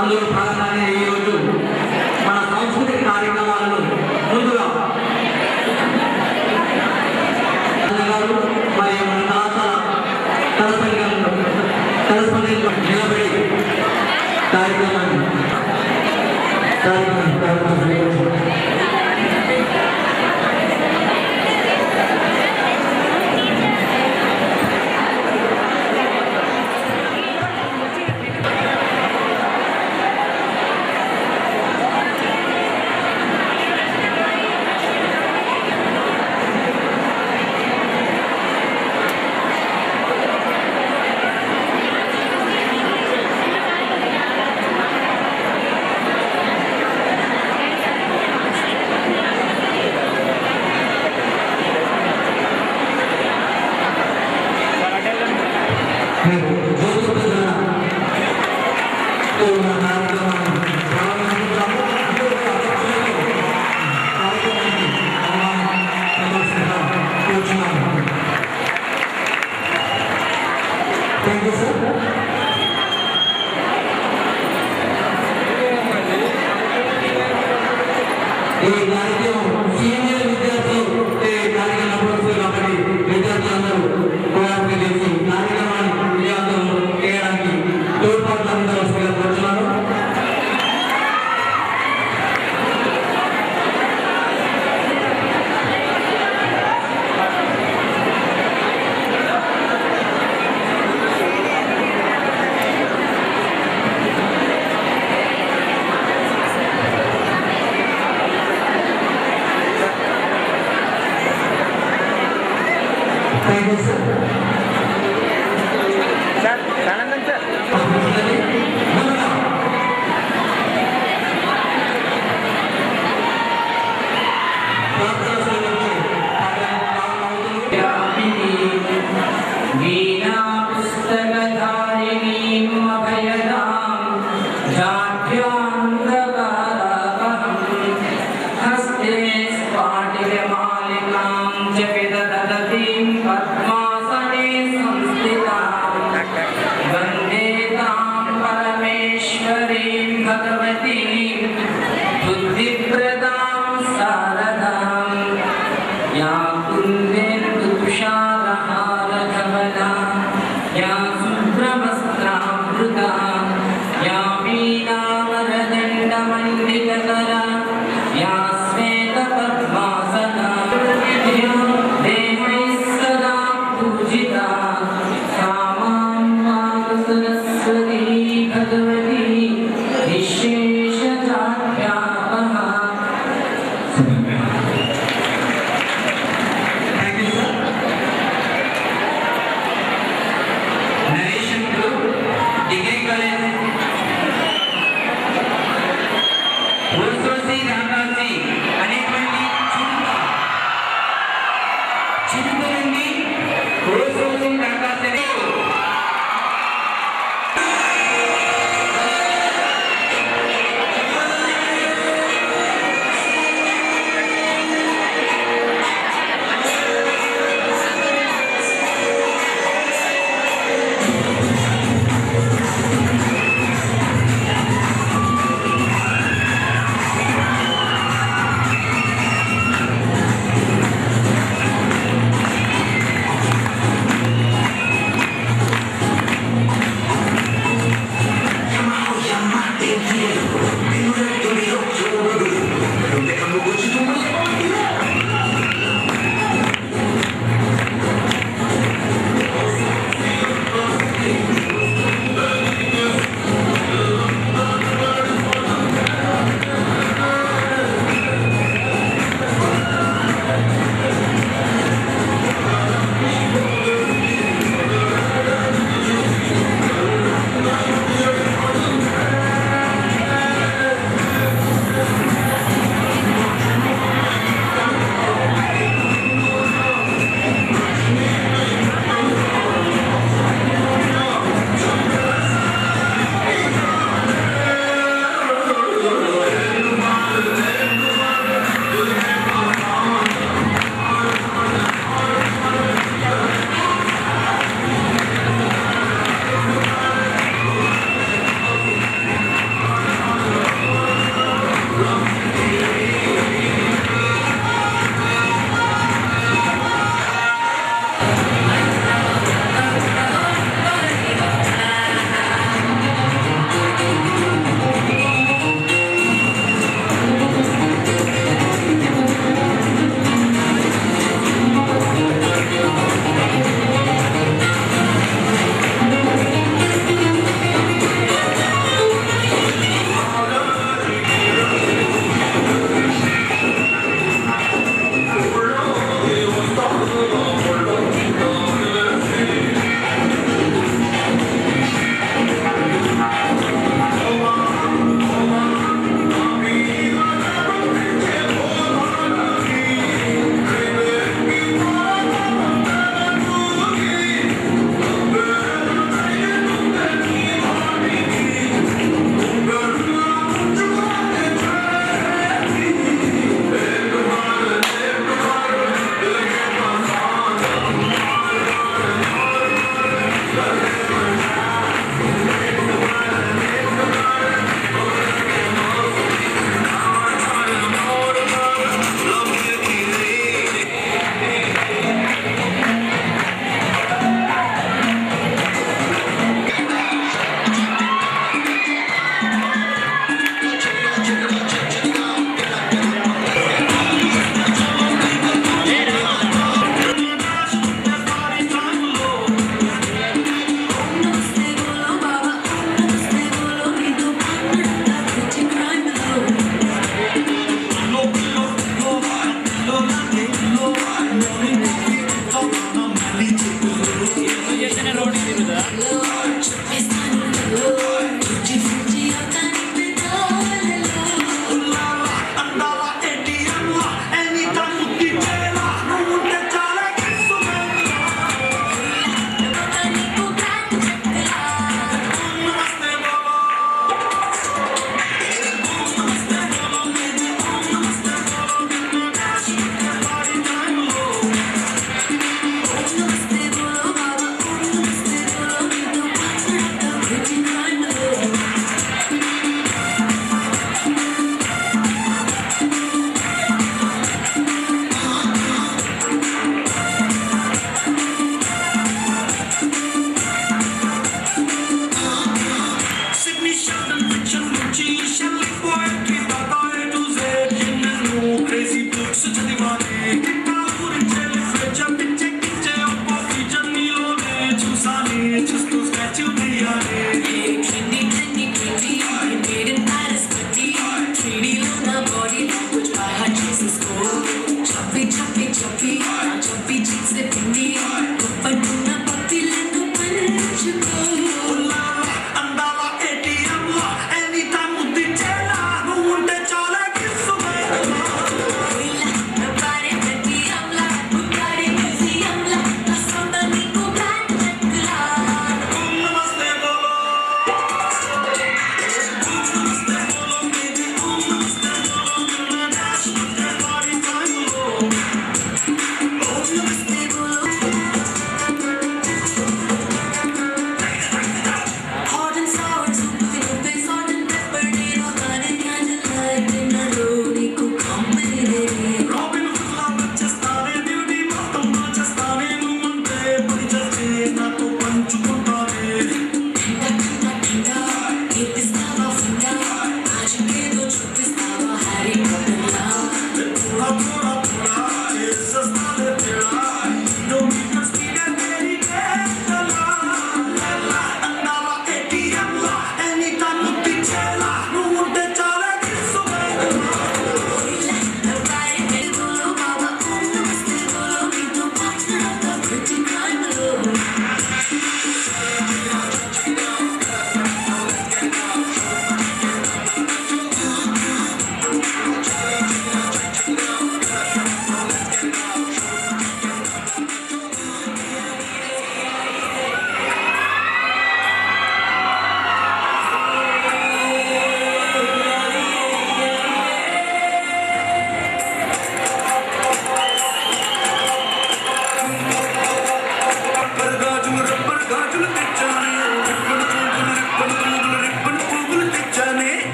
అందులో భాగంగానే ఈరోజు మన సాంస్కృతిక కార్యక్రమాలను ముందుగా గారు మరియు మన కళాశాల కరస్పాండెంట్ నిలబడి కార్యక్రమాన్ని Thank you, sir. సీనియర్ విద్యార్థులు కార్యక్రమం కాబట్టి విద్యార్థులందరూ కోఆపరేట్ చేసి కార్యక్రమాన్ని విజయవంతం చేయడానికి తోడ్పాటు అందించవలసిందిగా కోరుతున్నాను. Thank you, sir. Sir, Sanandan sir. पद्मासने संस्थितां वन्दे तां परमेश्वरीं भगवतीं बुद्धिप्रदां शारदां या कुन्देन्दुतुषारहारधवला या शुभ्रवस्त्रा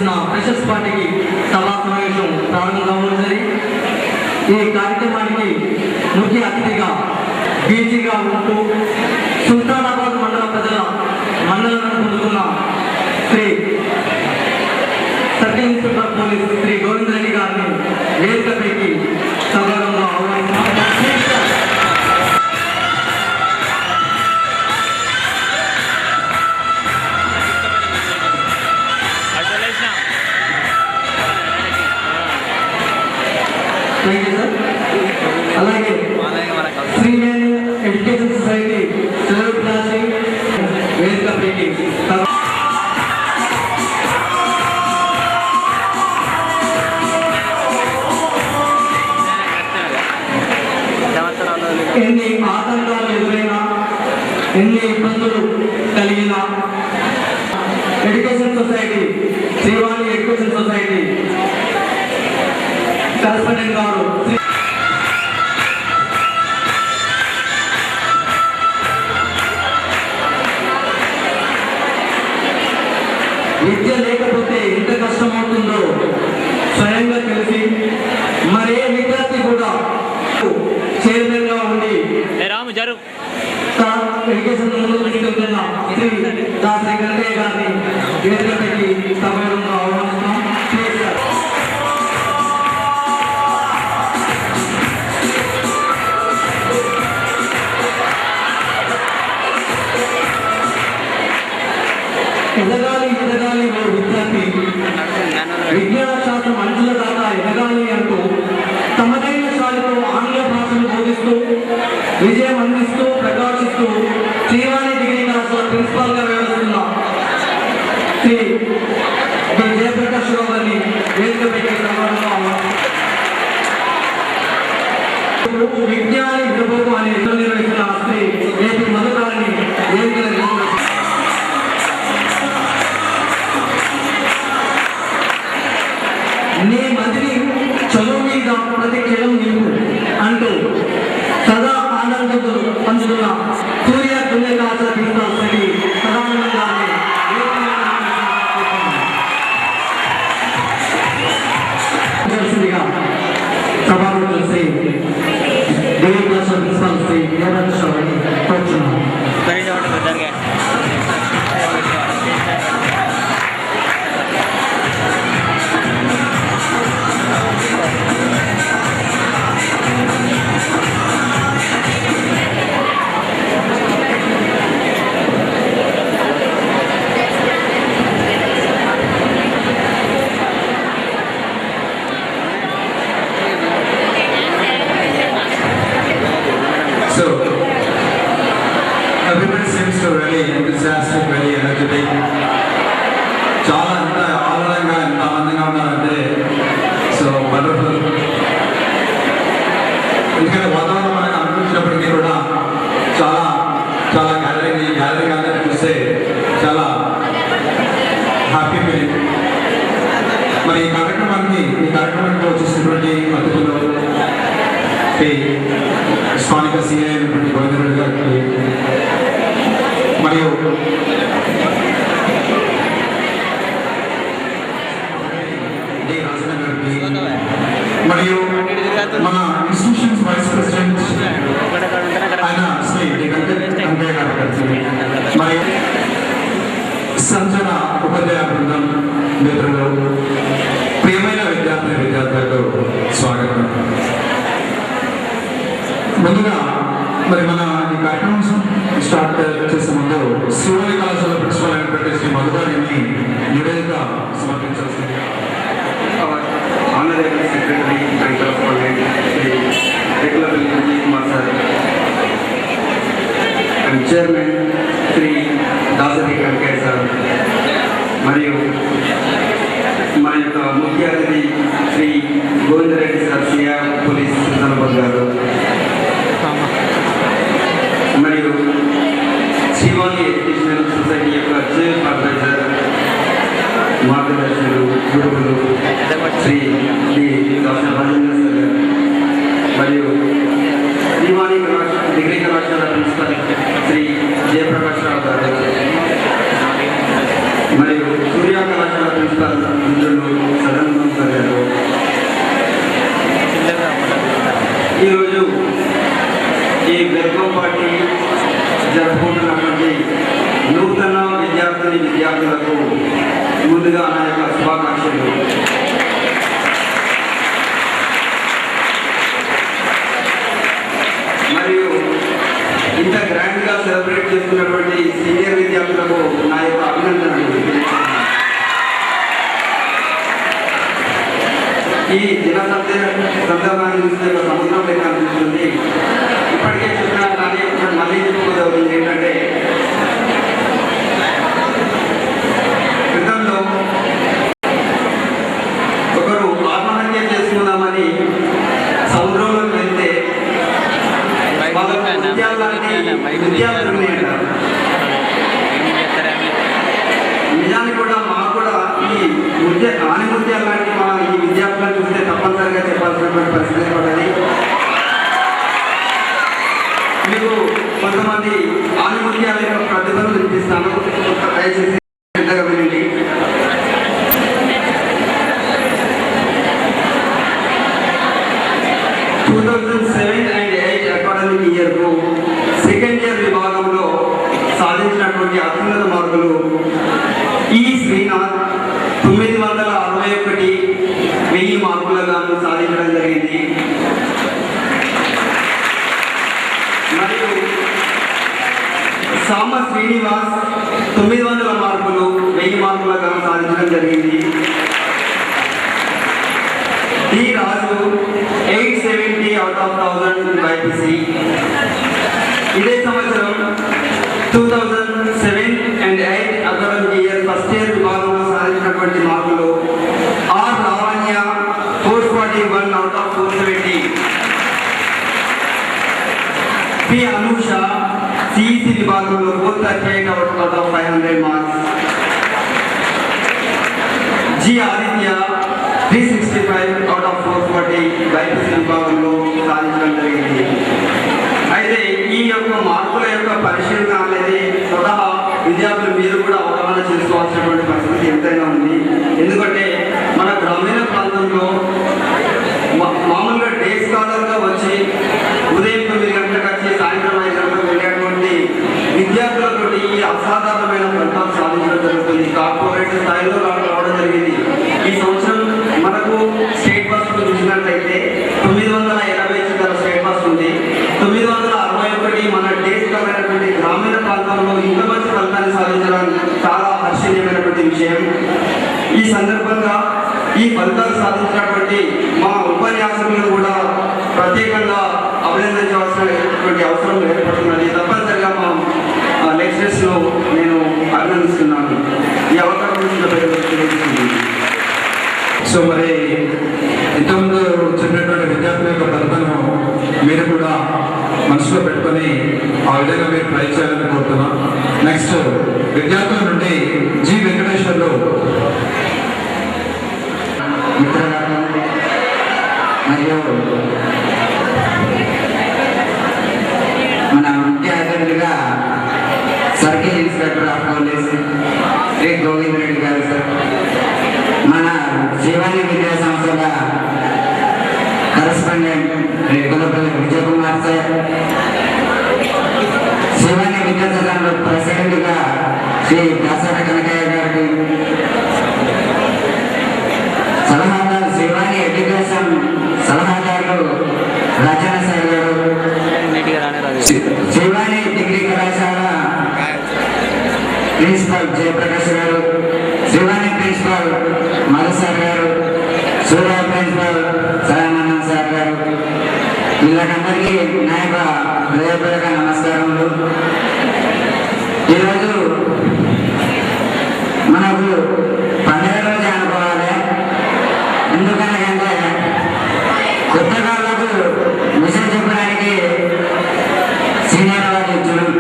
చేసిన ఫ్రెషర్స్ పార్టీకి సభా సమావేశం ప్రారంభం కావాల్సింది. ఈ కార్యక్రమానికి ముఖ్య అతిథిగా బీసీగా ఉంటూ సుల్తానాబాద్ మండల ప్రజల మన్నలను పొందుతున్న Shri circle inspector police Shri Govind Reddy గారిని వేదికపైకి సభాగంగా ఆహ్వానిస్తున్నాం. అలాగే శ్రీవేణి ఎడ్యుకేషన్ సొసైటీ సెలవు క్లాసింగ్ వేదికపైకి ఎన్ని ఆటంకాలు ఎదురైనా ఎన్ని ఇబ్బందులు కలిగినా education society Srivani education society correspondent గారు విద్య లేకపోతే ఎంత కష్టమవుతుందో స్వయంగా తెలిసి మరే విద్యార్థి కూడా చైర్మన్ గా ఉండి ఎడ్యుకేషన్ ముందు తీసుకెళ్తున్న శ్రీ దాసరి గంగయ్య గారిని వేదికపైకి సభ్యులంగా ఆహ్వానిస్తున్నాం. ఎదగాలి ఎదగాలి ఓ విద్యార్థి విజ్ఞాన శాస్త్రం అంచుల దాకా ఎదగాలి అంటూ తమదైన శాలితో ఆంగ్ల భాషను బోధిస్తూ విజయం అందిస్తూ ప్రకాశిస్తూ శ్రీవాణి డిగ్రీ కళాశాల ప్రిన్సిపాల్ గా వ్యవహరిస్తున్న శ్రీ జయప్రకాష్ రావు గారిని వేదికపైకి విజ్ఞాని విభోగం అనే నిర్వహిస్తున్న శ్రీ ఏపీ మధురాన్ని వేదిక నీ మదిని చదువు మీద ప్రతి క్షణం నీవు అంటూ సదా ఆనందంతో పంచుతున్న సూర్య దున్యకాశ తీర్థి సదానందాన్ని సభలో కలిసి డిగ్రీ క్లాస్ ప్రిన్సిపల్ శ్రీ దేవరాజని కోరుచున్నాను. So, everybody seems to really enthusiastic, very energetic. చాలా ఎంత ఆనందంగా ఎంత ఆనందంగా ఉన్నారంటే సో వండర్ఫుల్. ఎందుకంటే వాతావరణం మనకు అనిపించినప్పటికీ కూడా చాలా చాలా గ్యాలరీ అందరినీ చూస్తే చాలా హ్యాపీ ఫీలింగ్. మరి ఈ కార్యక్రమానికి వచ్చేసినటువంటి అతిథులు స్థానిక సీఐ అయినటువంటి గోవింద్ రెడ్డి గారికి మరియు మరియు మన ఇన్స్టిట్యూషన్స్ వైస్ ప్రెసిడెంట్ ఆయన శ్రీ వెంకయ్య గారు మరియు సంచన ఉపాధ్యాయ బృందం మిత్రులు ప్రియమైన విద్యార్థులకు స్వాగతం. ముందుగా మరి మన ఈ కార్యక్రమం స్టార్ట్ చేసే ముందు శ్రీవాణి కళాశాల ప్రిన్సిపల్ అయినటువంటి శ్రీ మధుగారిని నివేదిక సమర్పించాల్సిందిగా Honorable Secretary and Correspondent Sri Rekulapalli Vijay Kumar Sir and Chairman Sri Dasari Gangaya Sir మరియు మన యొక్క ముఖ్య అతిథి Shri Govind Reddy sir CR police Sultanabad గారు మరియు శ్రీవాణి ఎడ్యుకేషనల్ సొసైటీ యొక్క చీఫ్ అడ్వైజర్ మార్గదర్శకులు గురువులు శ్రీ డాక్టర్ రాజేంద్ర సార్ గారు మరియు శ్రీవాణి డిగ్రీ కళాశాల ప్రిన్సిపల్ శ్రీ జయప్రకాష్ రావు గారు మరియు సూర్య కళాశాల ప్రిన్సిపల్ ఈ వెల్కమ్ పార్టీ జరుపుకుంటున్నటువంటి నూతన విద్యార్థులకు ముందుగా నా యొక్క శుభాకాంక్షలు. మరియు ఇంత గ్రాండ్గా సెలబ్రేట్ చేస్తున్నటువంటి సీనియర్ విద్యార్థులకు నా యొక్క అభినందనలు. ఈ దిన సందర్భాన్ని చూస్తే ఒక సముద్రం లేక అనిపిస్తుంది. ఇప్పటికే చెప్పిన కానీ మళ్ళీ చెప్పుకోదవుతుంది ఏంటంటే క్రితంలో ఒకరు ఆత్మహత్య చేసుకుందామని సముద్రంలోకి వెళ్తే వాళ్ళకు ముత్యాలు అంటారు. నిజానికి కూడా మాకు కూడా ఈ ఆనిముత్యాలు లాంటి మన ఈ విద్యార్థులను చూస్తే తప్పనిసరిగా చెప్పాల్సినటువంటి పరిస్థితి ఏర్పడ్డది. మీకు కొంతమంది ఆనిముత్యాల యొక్క ప్రతిభను వినిపిస్తాను, దయచేసి పెద్దగా వినండి. అకాడమిక్ ఇయర్కు సెకండ్ ఇయర్ విభాగంలో సాధించినటువంటి అత్యున్నత మార్కులు ఈ శ్రీనాథ్ 961 1000 మార్కులుగాను సాధించడం జరిగింది. మరియు సామ శ్రీనివాస్ 900 మార్కులు 1000 మార్కులుగాను సాధించడం జరిగింది. D Raju 870 out of 1000 BiPC. ఇదే సంవత్సరం 2007 and 8 academic year first year విభాగంలో సాధించినటువంటి మార్కులు R Lavanya 441 out of 470. P Anusha CEC విభాగంలో 438 out of 500 marks. G Aditya 365 out of 440 BiPC విభాగంలో సాధించడం జరిగింది. అయితే ఈ యొక్క మార్కుల యొక్క పరిశీలన అనేది స్వతహా విద్యార్థులు మీరు కూడా అవగాహన చేసుకోవాల్సినటువంటి పరిస్థితి ఎంతైనా ఉంది. ఎందుకంటే మన గ్రామీణ ప్రాంతంలో మామూలుగా డే స్కాలర్గా వచ్చి ఉదయం 9 గంటలకు వచ్చి సాయంత్రం 5 గంటలకు వెళ్ళేటువంటి విద్యార్థులతో ఈ అసాధారణమైన ఫలితాలు సాధించడం జరుగుతుంది. కార్పొరేట్ స్థాయిలో రావడం జరిగింది. ఈ సంవత్సరం మనకు స్టేట్ బస్ చూసినట్లయితే 980 చిల్లర స్టేట్ బస్ ఉంది. 961 మన దేశమైనటువంటి గ్రామీణ ప్రాంతంలో ఇంత మంచి ఫలితాన్ని సాధించడం చాలా హర్షణీయమైనటువంటి విషయం. ఈ సందర్భంగా ఈ ఫలితాలు సాధించినటువంటి మా ఉపన్యాసకులను కూడా ప్రత్యేకంగా అభినందించవలసినటువంటి అవసరం ఏర్పడుతున్నది. తప్పనిసరిగా మా లెక్చరర్స్లో నేను అభినందిస్తున్నాను. ఈ అవకాశం తెలియజేస్తుంది. సో మరి ఇంతకుముందు చెప్పినటువంటి విద్యార్థుల యొక్క ఫలితాలను మీరు కూడా మనసులో పెట్టుకొని ఆ విధంగా మీరు ట్రై చేయాలని కోరుతున్నాం. నెక్స్ట్ విద్యార్థుల నుండి జి వెంకటేశ్వర్లు. మిత్రులకు మరియు మన ముఖ్య అతిథులుగా circle inspector of police Shri Govind Reddy గారు సార్, మన శివాని విద్యా సంస్థల కరస్పాండెంట్ కులపల్లి విజయ్ కుమార్ సార్, శివాని విద్యా సంస్థల ప్రెసిడెంట్గా శ్రీ దాసరి కనకయ్య గారికి, సలహాదారు శివాని ఎడ్యుకేషన్ సలహాదారులు రచన సార్ గారు, శివాని డిగ్రీ కళాశాల ప్రిన్సిపల్ జయప్రకాష్ గారు, శివాని ప్రిన్సిపల్ మధు సార్ గారు, సూర్య ప్రిన్సిపల్ సదానందన్ సార్ గారు, వీళ్ళకందరికీ నా యొక్క హృదయపూర్వక నమస్కారములు. ఈరోజు మనకు పండుగ రోజు అనుకోవాలి. ఎందుకనకంటే కొత్త కాళ్ళకు విషయం చెప్పడానికి సీనియర్ వాళ్ళు ఇచ్చారు.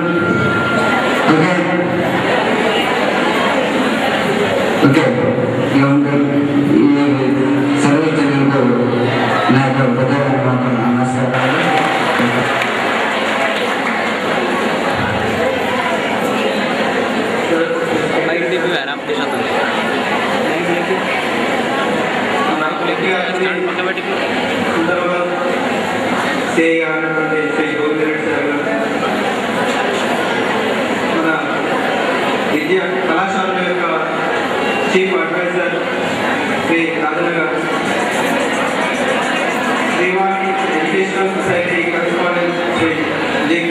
ఓకే ఓకే సర్వీసులకు నా యొక్క నమస్కారాలు.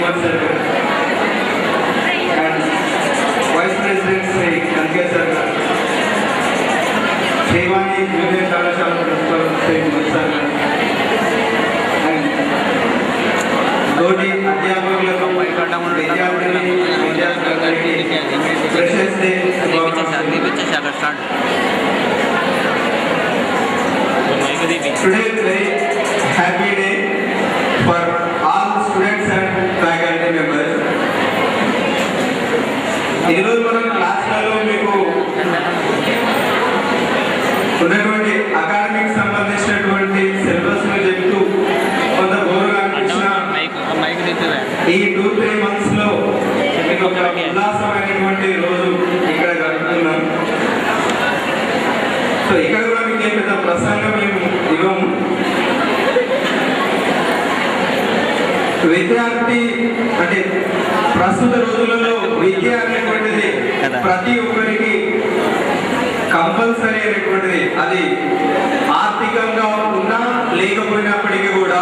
శ్రీనివాస్ సార్ గారు and vice president Shri Kanakayya sir గారు, శ్రీవాణి జూనియర్ కళాశాల ప్రిన్సిపల్ శ్రీ మురళి సార్ గారు అండ్ తోటి అధ్యాపకులకు విద్యార్థిని విద్యార్థులందరికీ freshers day Today is a very happy day for all students and faculty members. ఈరోజు మనం క్లాస్లలో మీకు ఉన్నటువంటి అకాడమిక్ సంబంధించినటువంటి సిలబస్ చెప్తూ కొంత బోరుగా అనిపించిన ఈ 2-3 months లో మీకు ఒక ఉల్లాసమైనటువంటి రోజు ఇక్కడ గడుపుతున్నాం. సో ఇక్కడ కూడా మీకు ఏం పెద్ద ప్రసంగం మేము ఇవ్వము. విద్యార్థి అంటే ప్రస్తుత రోజులలో విద్య అనేటువంటిది ప్రతి ఒక్కరికి కంపల్సరీ అనేటువంటిది. అది ఆర్థికంగా ఉన్నా లేకపోయినప్పటికీ కూడా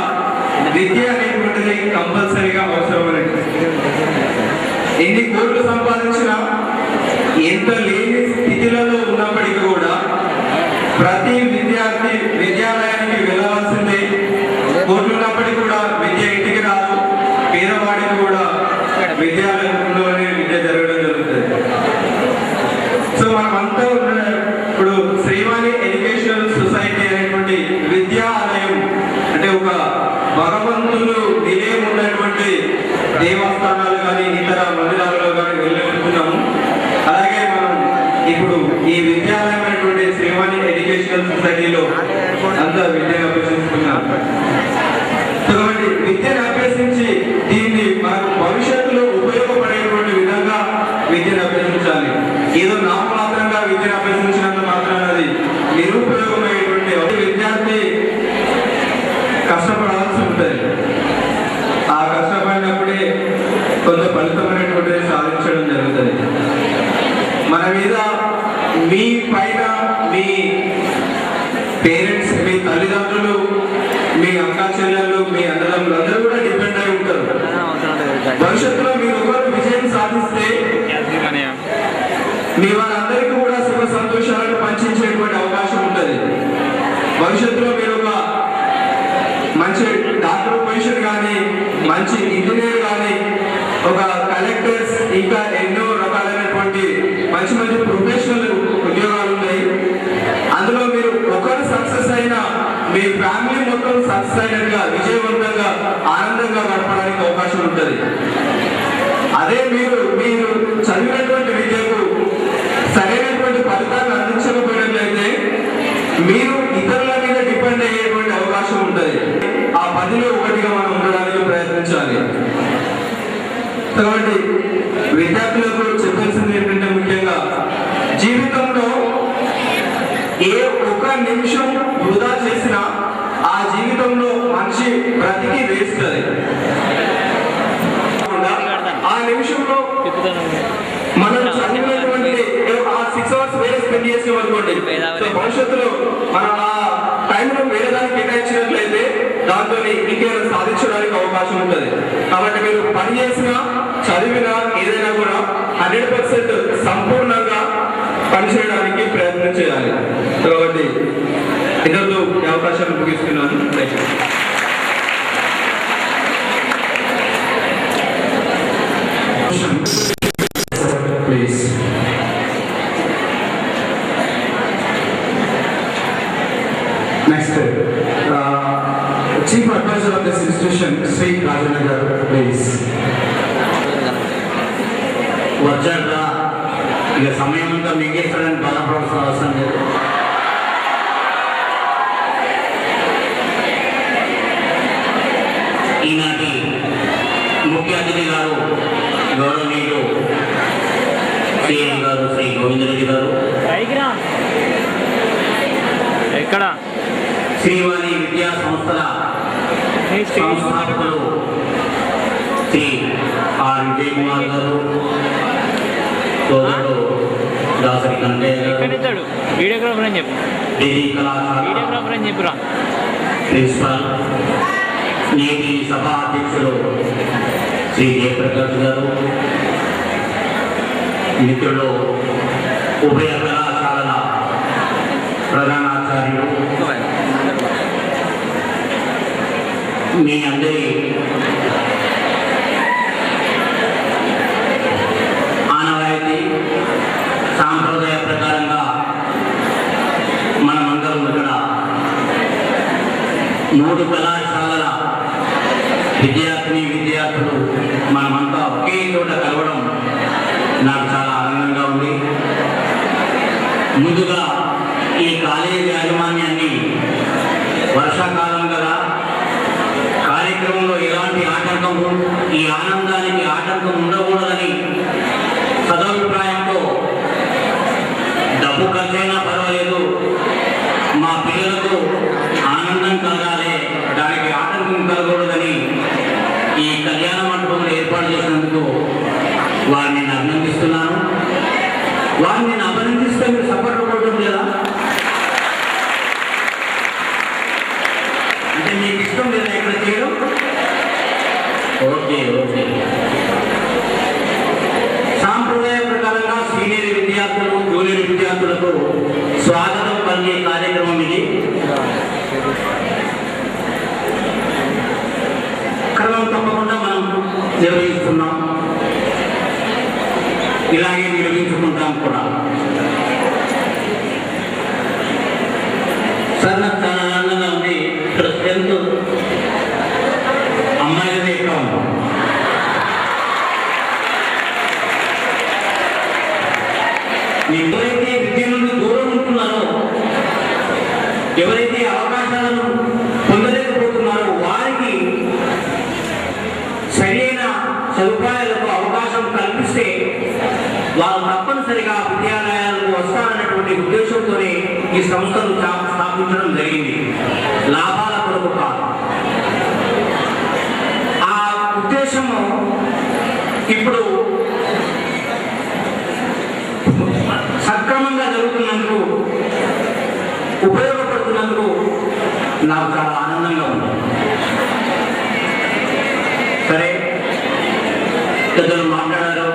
విద్య అనేటువంటిది కంపల్సరీగా అవసరమైనటువంటి. ఎన్ని కోట్లు సంపాదించినా ఎంత లేని స్థితిలలో ఉన్నప్పటికీ కూడా ప్రతి విద్యార్థి విద్యాలయానికి వెళ్ళవలసిందే. కోట్లు ఉన్నప్పటికీ కూడా విద్య ఇంటికి రాదు. పేదవాడికి కూడా విద్యాలయంలోనే విద్య జరగడం జరుగుతుంది. సో మనమంతా ఇప్పుడు శ్రీవాణి ఎడ్యుకేషనల్ సొసైటీ అనేటువంటి విద్యాలయం అంటే ఒక భగవంతులు నిలయం ఉన్నటువంటి దేవస్థానాలు కానీ ఇతర మందిరాలలో కానీ వెళ్ళుతున్నాము. అలాగే మనం ఇప్పుడు ఈ విద్యాలయం అనేటువంటి శ్రీవాణి ఎడ్యుకేషనల్ సొసైటీలో అంతా విద్యను అభ్యసిస్తున్నాం. కాబట్టి విద్యను అభ్యసించి దీన్ని మనకు భవిష్యత్తులో ఉపయోగపడేటువంటి విధంగా విద్యను అభ్యసించాలి. ఏదో నామమాత్రంగా విద్యను అభ్యసించినంత మాత్రాన అది నిరుపయోగమైనటువంటి విద్యార్థి కష్టపడాల్సి ఉంటుంది. ఆ కష్టపడినప్పుడే కొంత ఫలితమైనటువంటిది సాధించడం జరుగుతుంది. మన మీద మీ పైన మీ పేరెంట్స్, మీ తల్లిదండ్రులు, మీ అక్కా చెల్లెళ్ళు, మీ అన్నదమ్ములు అందరూ కూడా డిపెండ్ అయి ఉంటారు. భవిష్యత్తులో మీరు ఒకరు విజయం సాధిస్తే మీ వాళ్ళందరికీ కూడా సుఖ సంతోషాలను పంచేటువంటి అవకాశం ఉంటుంది. భవిష్యత్తులో మీరు ఒక మంచి డాక్టర్ పొజిషన్ కానీ, మంచి ఇంజనీర్ కానీ, ఒక కలెక్టర్స్, ఇంకా ఎన్నో రకాలైనటువంటి మంచి మంచి ప్రొఫెషనల్ ఉద్యోగాలు ఉన్నాయి. అందులో మీరు ఒకరు సక్సెస్ అయినా మీ ఫ్యామిలీ మొత్తం సక్సెస్ అయినట్టుగా విజయవంతంగా ఆనందంగా గడపడానికి అవకాశం ఉంటుంది. అదే మీరు చదివినటువంటి విద్యకు సరైనటువంటి ఫలితాన్ని అందించకపోయినట్లయితే మీరు ఇతరుల మీద డిపెండ్ అయ్యేటువంటి అవకాశం ఉంటుంది. ఆ 10లో 1గా మనం ఉండడానికి ప్రయత్నించాలి. కాబట్టి విద్యార్థులకు చెప్పాల్సింది ఏంటంటే ముఖ్యంగా జీవితంలో ఏ ఒక్క నిమిషం వృధా చేసినా ఆ జీవితంలో మనిషి బ్రతికి వేస్తుంది. ఆ నిమిషంలో మనం చదివినటువంటి ఆ 6 hours వేరే స్పెండ్ చేసాం అనుకోండి, సో భవిష్యత్తులో మనం ఆ టైంలో వేరే దానికి కేటాయించినట్లయితే దాంతో ఇంకేమైనా సాధించడానికి అవకాశం ఉంటుంది. కాబట్టి మీరు పని చేసినా చదివినా ఏదైనా కూడా 100% సంపూర్ణంగా పనిచేయడానికి ప్రయత్నం చేయాలి. కాబట్టి ఇతరులు ఈ అవకాశాన్ని ముగిస్తున్నాను. Please. Next, Chief Advisor of this institution, Sri Rajanagar, please. వచ్చాక ఇక సమయం అంతా మిగిలిస్తారని బాధపడాల్సిన అవసరం లేదు. ఈనాటి ముఖ్య అతిథి గారు గౌరవనీయులు సీఎం గారు శ్రీ గోవిందరెడ్డి గారు, ఎక్కడ శ్రీవాణి విద్యా సంస్థల సంస్థాపకులు శ్రీ ఆర్ విజయ్ కుమార్ గారు, సోదరుడు దాసరి కనకయ్య గారు, వీడియోగ్రాఫర్ అని చెప్పు, డిగ్రీ కళాశాల వీడియోగ్రాఫర్ అని చెప్పురా, ప్రిన్సిపల్, నేటి సభా అధ్యక్షులు శ్రీ జయప్రకాష్ గారు, మిత్రులు, ఉభయ కళాశాలల ప్రధానాచార్యులు, మీ అందరి ఆనవాయితీ సాంప్రదాయ ప్రకారంగా మనమందరం ఇక్కడ 3 కళాశాలల విద్యార్థులు మనమంతా ఒకే చోట కలవడం నాకు చాలా ఆనందంగా ఉంది. ముందుగా ఈ కాలేజీ యాజమాన్యాన్ని, వర్షాకాలం కదా, కార్యక్రమంలో ఎలాంటి ఆటంకం, ఈ ఆనందానికి ఆటంకం ఉండకూడదని సదభిప్రాయంతో డబ్బు ఖర్చైనా పర్వాలేదు, మా పిల్లలకు ఆనందం కలగాలి, దానికి ఆటంకం కలగకూడదని ఈ కళ్యాణ మండపంలో ఏర్పాటు చేసినందుకు వారిని నేను అభినందిస్తున్నాను. వారిని నేను అభినందిస్తే మీరు సపోర్ట్ కొట్టడం లేదా? అంటే మీకు ఇష్టం లేదా ఇక్కడ చేయడం? ఓకే. సాంప్రదాయ ప్రకారంగా సీనియర్ విద్యార్థులు, జూనియర్ విద్యార్థులకు స్వాగతం పలికే కార్యక్రమం ఇది. క్రమం తప్పకుండా మనం నిర్వహిస్తున్నాం, ఇలాగే నిర్వహించుకుంటాం కూడా. సార్, నాకు చాలా ఆనందంగా ఉంది. ఇక్కడ స్ట్రెంత్ అమ్మాయిలదే ఎక్కువ ఉంది. ఎవరైతే విద్య నుండి దూరం ఉంటున్నారో, ఎవరైతే అవకాశాలను పొందలేకపోతున్నారో వారికి సరైన సదుపాయాలకు అవకాశం కల్పిస్తే వారు తప్పనిసరిగా విద్యాలయాలకు వస్తారన్నటువంటి ఉద్దేశంతోనే ఈ సంస్థను స్థాపించడం జరిగింది, లాభాల కొరకు కాదు. ఆ ఉద్దేశము ఇప్పుడు సక్రమంగా జరుగుతున్నందుకు, ఉపయోగపడుతున్నందుకు నాకు చాలా ఆనందంగా ఉంది. సరే, పెద్దలు మాట్లాడారు,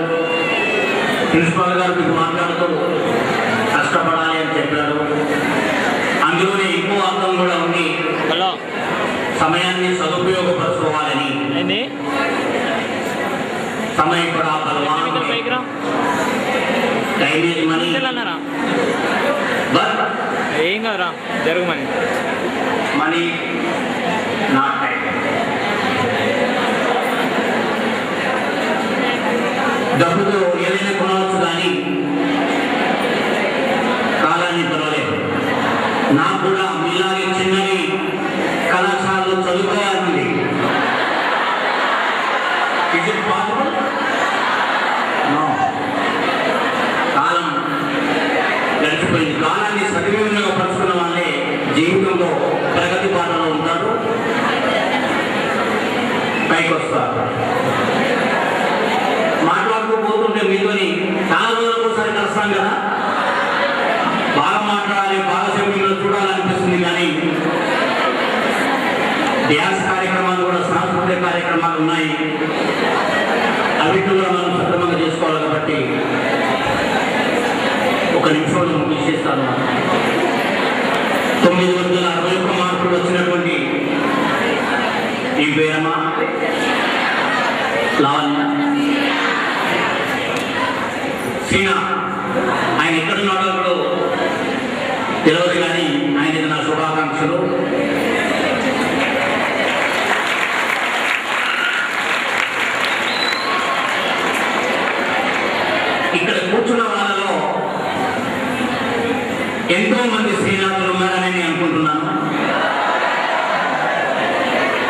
ప్రిన్సిపాల్ గారు మీకు మాట్లాడుతూ కష్టపడాలి అని చెప్పారు. అందులోనే ఇంకో అర్థం కూడా ఉంది, సమయాన్ని సదుపయోగపరచుకోవాలని. సమయం కూడా టైం ఈజ్ మనీ, బట్ ఏం కదరా జరగమని మనీ నాట్ టైం. డబ్బుతో ఏదైనా కొనవచ్చు కానీ కాలాన్ని కొనలేదు. నాకు కూడా మీలాగే చిన్నవి కళాశాలలో చదువుకోవాలని. Is it possible? నో. కాలం గడిచిపోయింది. కాలాన్ని సద్వినియోగపరుచుకున్న వాళ్ళే జీవితంలో ప్రగతి బాటలో ఉంటారు, పైకి వస్తారు. మాట్లాడుకోబోతుంటే మీతోని చాలా రోజులకు ఒకసారి కలుస్తాం కదా, బాగా మాట్లాడాలి, బాగా సెమినార్లు చూడాలనిపిస్తుంది. కానీ డ్యాన్స్ కార్యక్రమాలు కూడా, సాంస్కృతిక కార్యక్రమాలు ఉన్నాయి, అవి కూడా మనం సక్రమంగా చేసుకోవాలి. కాబట్టి ఒక నిమిషంలో ముగిస్తాను. 961 మార్కులు వచ్చినటువంటి ఈ పేరమా లావణ్య సీనా, ఆయన ఎక్కడున్నాడో ఇప్పుడు తెలియదు కానీ ఆయనకి నా శుభాకాంక్షలు. ఇక్కడ కూర్చున్న వాళ్ళలో ఎంతో మంది శ్రీనాథులు ఉన్నారని నేను అనుకుంటున్నాను.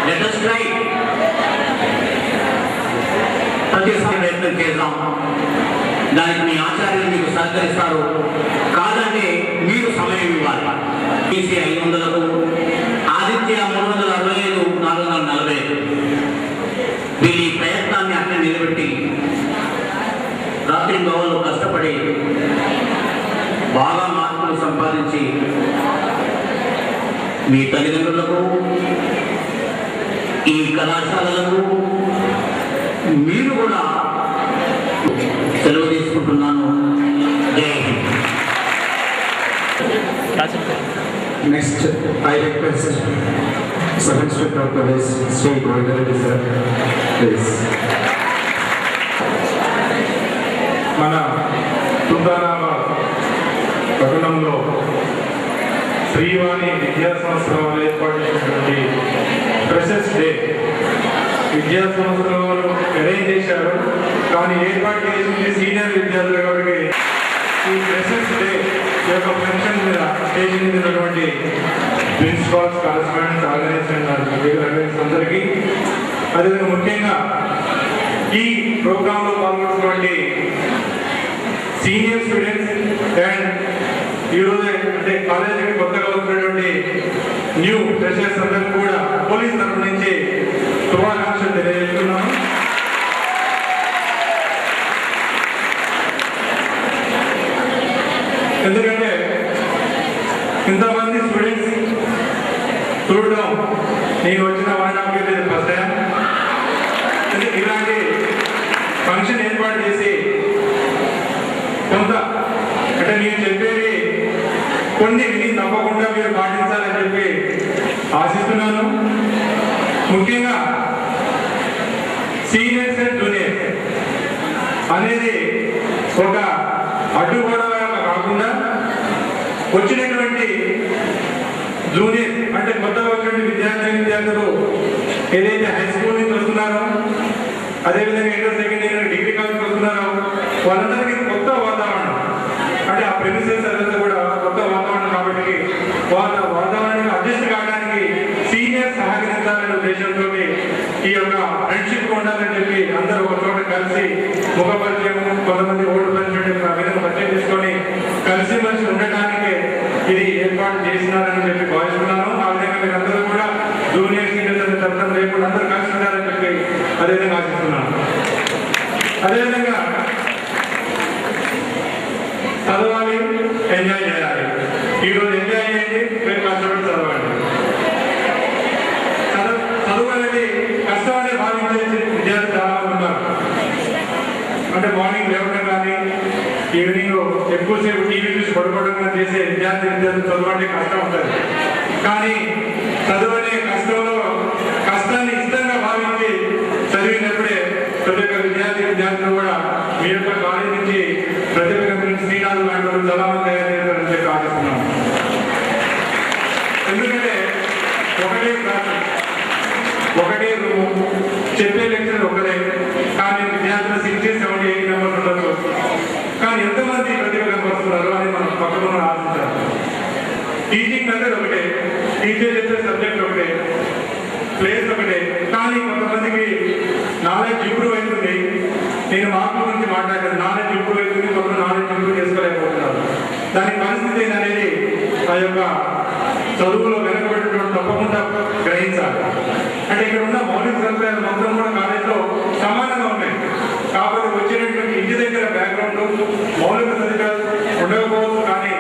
Let us try. ప్రతిసారి ప్రయత్నం చేద్దాం. దానికి మీ ఆచార్యులు మీకు సహకరిస్తారు. కాదంటే మీరు సమయం ఇవ్వాలి. BC 500కు, ఆదిత్య 365, 445. వీరి ప్రయత్నాన్ని అక్కడ నిలబెట్టి రాత్రి గోవలు కష్టపడి బాగా మార్కులు సంపాదించి మీ తల్లిదండ్రులకు, ఈ కళాశాలలకు, మీరు కూడా సెలవు తీసుకుంటున్నాను. Jai Hind. Next I request sub inspector of police Shri Govindareddy sir please. మన తుందానాబాద్ పట్టణంలో శ్రీవాణి విద్యా సంస్థల వారు ఏర్పాటు చేసినటువంటి ఫ్రెషర్స్ డే విద్యా సంస్థల వారు అరేంజ్ చేశారు. కానీ ఏర్పాటు చేసింది సీనియర్ విద్యార్థుల కాబట్టి ఈ ఫ్రెషర్స్ డే యొక్క ఫంక్షన్ మీద స్టేజ్ మీద ఉన్నటువంటి ప్రిన్సిపాల్స్, కరస్పాండెంట్స్, ఆర్గనైజేషన్ అందరికీ, అదేవిధంగా ముఖ్యంగా ఈ ప్రోగ్రాంలో పాల్గొన్నటువంటి సీనియర్ స్టూడెంట్స్ అండ్ ఈరోజు అంటే కాలేజీకి కొత్తగా వస్తున్నటువంటి న్యూ ఫ్రెషర్స్ అందరికీ కూడా పోలీస్ తరఫు నుంచి శుభాకాంక్షలు తెలియజేస్తున్నాను. ఎందుకంటే ఇంతమంది స్టూడెంట్స్ చూడడం నేను వచ్చిన వాడికి ఫస్ట్ టైం. ఇలాంటి ఫంక్షన్ ఏర్పాటు చేసి కొంత అంటే నేను చెప్పేది కొన్ని విని తప్పకుండా మీరు పాటించాలని చెప్పి ఆశిస్తున్నాను. ముఖ్యంగా సీనియర్స్ అండ్ జూనియర్స్ అనేది ఒక అడ్డుగోడగా కాకుండా వచ్చినటువంటి జూనియర్ అంటే కొత్తగా వచ్చినటువంటి విద్యార్థులు ఏదైతే హై స్కూల్ నుంచి వస్తున్నారో, అదేవిధంగా inter second year degree college వస్తున్నారో వాళ్ళందరికీ కొత్త వాతావరణం అంటే ఆ ప్రెమిసెస్ అదంతా కూడా కొత్త వాతావరణం కాబట్టి వాళ్ళ వాతావరణానికి అడ్జస్ట్ కావడానికి సీనియర్ సహకరించాలనే ఉద్దేశంతో ఈ యొక్క ఫ్రెండ్షిప్ ఉండాలని చెప్పి అందరూ ఒక చోట కలిసి ముఖ పరిచయం, కొంతమంది ఓటు పరిచయం పరిచయం చేసుకొని కలిసి మనిషి ఉండటానికి ఇది ఏర్పాటు చేసినారని చెప్పి భావిస్తున్నాను. ఆ విధంగా మీరు అందరూ కూడా జూనియర్ సీనియర్స్ తరఫున లేకుండా అందరూ కలిసి ఉండాలని చెప్పి అదేవిధంగా ఆశిస్తున్నాను. అదేవిధంగా చదవాలి, ఎంజాయ్ చేయాలి. ఈరోజు ఎంజాయ్ చేయండి, రేపు కష్టపడి చదవండి. చదువు అనేది కష్టం అనే భావించే విద్యార్థులు చాలా మంది ఉన్నారు. అంటే మార్నింగ్ లేవడం కానీ ఈవినింగ్ ఎక్కువసేపు టీవీ చూసి పడుకోవడం కానీ చేసే విద్యార్థులు చదువు అంటే కష్టం ఉంటుంది. కానీ చదువు అనే కష్టంలో కష్టాన్ని ఇష్టంగా భావించి చదివినప్పుడే ప్రతి ఒక్క విద్యార్థులు కూడా మీ యొక్క కాలేజ్ నుంచి ప్రతి ఒక్క శ్రీనాథ్ లాంటి వాళ్ళు చాలా మంది తయారయ్యారని చెప్పి ఆశిస్తున్నాను. ఎందుకంటే ఒకటే క్లాస్, ఒకటే రూమ్, చెప్పే లెక్చర్ ఒకటే, కానీ విద్యార్థులు 60, 70, 80 మెంబర్స్ ఉండొచ్చు. కానీ ఎంతమంది ప్రతిభ కనపరుస్తున్నారు అని మనం పక్కన ఆలోచించాలి. టీచింగ్ మెథడ్ ఒకటే, టీచర్ చెప్పే సబ్జెక్ట్ ఒకటే, ప్లేస్ ఒకటే, కానీ కొంతమందికి నాలెడ్జ్ ఇంప్రూవ్ అవుతుంది. నేను మార్కుల గురించి మాట్లాడాను, నాలెడ్జ్ ఇంప్రూవ్ అవుతుంది, కొంత నాలెడ్జ్ ఇంప్రూవ్ చేసుకోలేకపోతున్నారు. దాని పరిస్థితి ఏంటనేది ఆ యొక్క చదువులో వెనకబెట్టినటువంటి తప్పకుండా గ్రహించాలి. అంటే ఇక్కడ ఉన్న మౌలిక సదుపాయాలు మొత్తం కూడా కాలేజీలో సమానంగా ఉన్నాయి. కాకపోతే వచ్చినటువంటి ఇంటి దగ్గర బ్యాక్గ్రౌండ్ మౌలిక సదుపాయాలు ఉండకపోవచ్చు, కానీ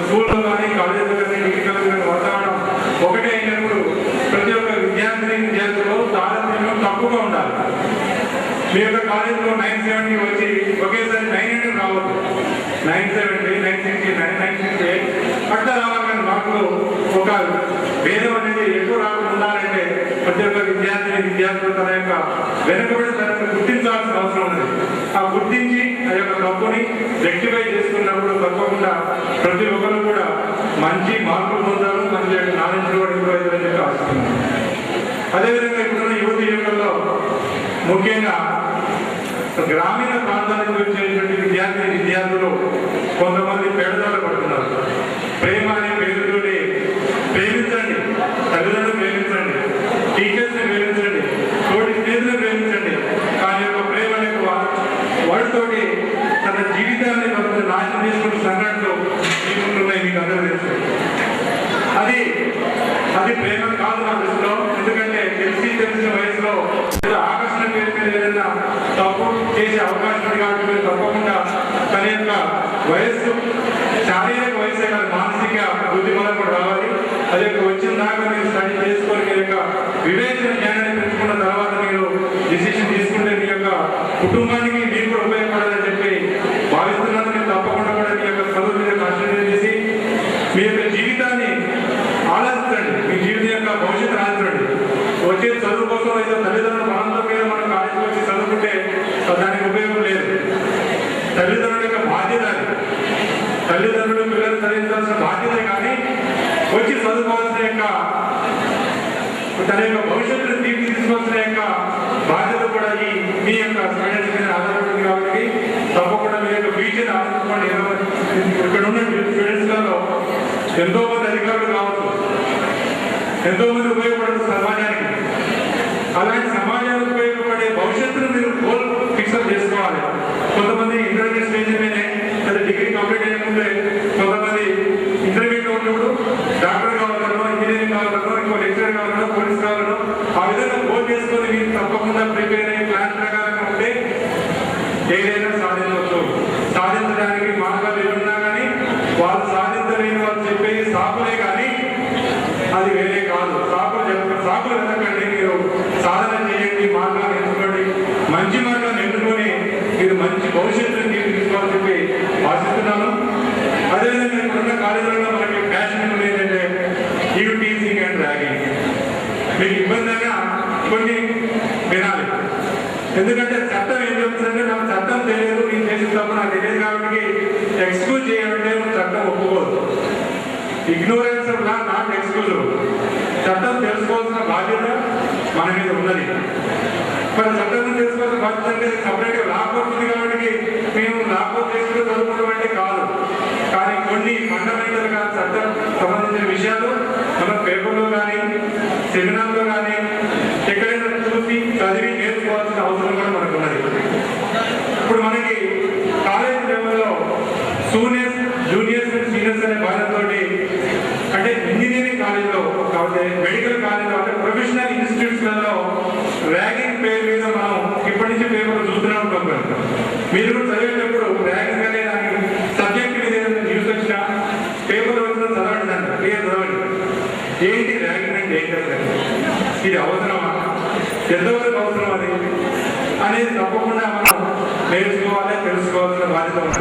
స్కూల్లో కానీ కాలేజీలో కానీ డిగ్రీ కాలేజ్ కానీ వాతావరణం ఒకటే అయినప్పుడు ప్రతి ఒక్క విద్యార్థులు తారతమ్యం తక్కువగా ఉండాలి. మీ యొక్క కాలేజీలో 970 వచ్చి ఒకేసారి 900 రావద్దు. 970, 969, 968 అట్లా రావాలి. కానీ మార్కులు ఒక భేదం అనేది ఎక్కువ రాకుండా ఉండాలంటే ప్రతి ఒక్క విద్యార్థులు తన యొక్క వెనుకబడి తనను గుర్తించాల్సిన అవసరం ఉన్నది. ఆ గుర్తించి ఆ యొక్క తప్పుని రెక్టిఫై చేసుకున్నప్పుడు తప్పకుండా ప్రతి ఒక్కరు కూడా మంచి మార్కులు పొందారు, మంచి నాలెడ్జ్ కూడా ఇంప్రూవ్ అవుతుందని చెప్పి ఆశిస్తున్నాను. అదేవిధంగా ఇప్పుడున్న యువకుల్లో ముఖ్యంగా గ్రామీణ ప్రాంతాల నుంచి వచ్చేటువంటి విద్యార్థులు కొంతమంది పేదదారులు పడుతున్నారు. ప్రేమ అనే పేరుతోటి ప్రేమించండి, తల్లిదండ్రులు ప్రేమించండి, టీచర్స్ని ప్రేమించండి, తోటి స్నేహితులను ప్రేమించండి. కానీ యొక్క ప్రేమ అనే వాడితోటి తన జీవితాన్ని నాశనం చేసుకున్న సంఘటనలు తీసుకుంటున్నాయి, మీకు అందరూ తెలుసు. అది ప్రేమ కాదు నా దృష్టిలో. ఎందుకంటే తెలిసిన వయసులో ఆకర్షణ పేరు మీద ఏదైనా తప్పు చేసే అవకాశం ఉంది కాబట్టి మీరు తప్పకుండా తన యొక్క వయస్సు శారీరక వయసే కాదు, మానసిక బుద్ధిబలం కూడా రావాలి. అది యొక్క వచ్చిన దాకా మీరు స్టడీ చేసుకొని మీ యొక్క వివేచన జ్ఞానాన్ని పెంచుకున్న తర్వాత మీరు డిసిషన్ తీసుకుంటే మీ కుటుంబానికి మీరు కూడా ఉపయోగపడాలని చెప్పి భావిస్తున్నాను. మీరు తప్పకుండా కూడా మీ యొక్క చదువు మీద కాన్సన్ట్రేట్ చేసి మీ యొక్క జీవితాన్ని ఆలోచించండి, మీ జీవితం యొక్క భవిష్యత్తు ఆలోచించండి. వచ్చే చదువు కోసం ఏదో తల్లిదండ్రుల బలంతో మీద మనం కాలేజీకి వచ్చి చదువుకుంటే దానికి ఉపయోగం లేదు. తల్లిదండ్రుల యొక్క బాధ్యత అది. తల్లిదండ్రులు పిల్లలు చదివించాల్సిన బాధ్యత కానీ వచ్చి చదువుకోవాల్సిన యొక్క తన యొక్క భవిష్యత్తును తీర్చిదిద్దుకోవాల్సిన యొక్క బాధ్యత కూడా ఈ మీ యొక్క స్టూడెంట్స్ మీద ఆధారపడింది. కాబట్టి తప్పకుండా మీ యొక్క ఫ్యూచర్ ఆలోచించుకోండి. ఇక్కడ ఉన్న స్టూడెంట్స్లలో ఎంతో మంది అధికారులు కావచ్చు, ఎంతో మంది ఉపయోగపడుతుంది సమాజానికి. అలాంటి సమాజానికి ఉపయోగపడే భవిష్యత్తును మీరు గోల్ ఫిక్సప్ చేసుకోవాలి. కొంతమంది ఇంటర్మీడియట్ స్టేజ్ మీదనే లేదా డిగ్రీ కంప్లీట్ అయ్యే కొంతమంది ఇంటర్మీడియట్ ఉన్నప్పుడు డాక్టర్ కావాలనో, ఇంజనీరింగ్ కావాలనో, ఇంకో లెక్చరర్ కావాలనో, పోలీస్ కావాలనో ఆ విధంగా గోల్ చేసుకొని మీరు తప్పకుండా ప్రిపేర్ అయ్యే ప్లాన్ ప్రకారంగా ఉంటే ఏదైనా సాధించవచ్చు. సాధించడానికి మార్గాలు ఏమున్నా కానీ వాళ్ళు సాధించలేని వాళ్ళు చెప్పేది సాకులే కానీ అది వేరే కాదు. సాకులు వెతకండి, మీరు సాధన చేయండి, మార్గాన్ని ఎంచుకోండి. మంచి మార్గాన్ని ఎంచుకొని మీరు మంచి భవిష్యత్తును తీసుకోవాలని చెప్పి ఆశిస్తున్నాను. అదేవిధంగా ఇప్పుడున్న కాలేజీలలో మనకి ప్యాషన్ ఏంటంటే టీచింగ్ అండ్ ర్యాగింగ్. మీకు ఇబ్బందిగా కొన్ని వినాలి. ఎందుకంటే చట్టం ఏం చెప్తుందంటే నాకు చట్టం తెలియదు, నేను చేసిన తప్పు నాకు తెలియదు కాబట్టి ఎక్స్క్యూజ్ చేయాలంటే చట్టం ఒప్పుకోదు. Ignorance of law not excusable. చట్టం తెలుసుకోవాల్సిన బాధ్యత మన మీద ఉన్నది. మరి చట్టం తెలుసుకోవాల్సిన బాధ్యత అంటే సపరేట్గా లా కోర్స్ ఉంది కాబట్టి మేము లా కోర్స్ చేసుకుని చదువుకోవడం అంటే కాదు. కానీ కొన్ని ఫండమెంటల్గా చట్టం సంబంధించిన విషయాలు మనం పేపర్లో కానీ సెమినార్లో కానీ ఎక్కడైనా చూసి చదివి నేర్చుకోవాల్సిన అవసరం కూడా మనకు ఉన్నది. ఇప్పుడు మనకి కాలేజ్ లెవెల్లో సూనియర్స్, జూనియర్స్ అండ్ సీనియర్స్ అనే బాధ్యతతో అంటే ఇంజనీరింగ్ కాలేజ్లో కాకపోతే మెడికల్ కాలేజ్లో అంటే ప్రొఫెషనల్ ఇన్స్టిట్యూట్స్లలో ర్యాగింగ్ పేరు మీద మనం ఇప్పటి నుంచి పేపర్లు చూస్తూనే ఉంటాం కదా. మీరు కూడా చదివేటప్పుడు ర్యాగింగ్ అనే దాని సబ్జెక్ట్ మీద ఏదైనా న్యూస్ వచ్చినా పేపర్లో వచ్చినా చదవండి, దాన్ని క్లియర్ చదవండి. ఏంటి ర్యాగింగ్ అంటే ఏంటి, అసలు ఇది అవసరమా, ఎంతవరకు అవసరం అది అనేది తప్పకుండా మనం నేర్చుకోవాలి, తెలుసుకోవాల్సిన బాధ్యత ఉంది.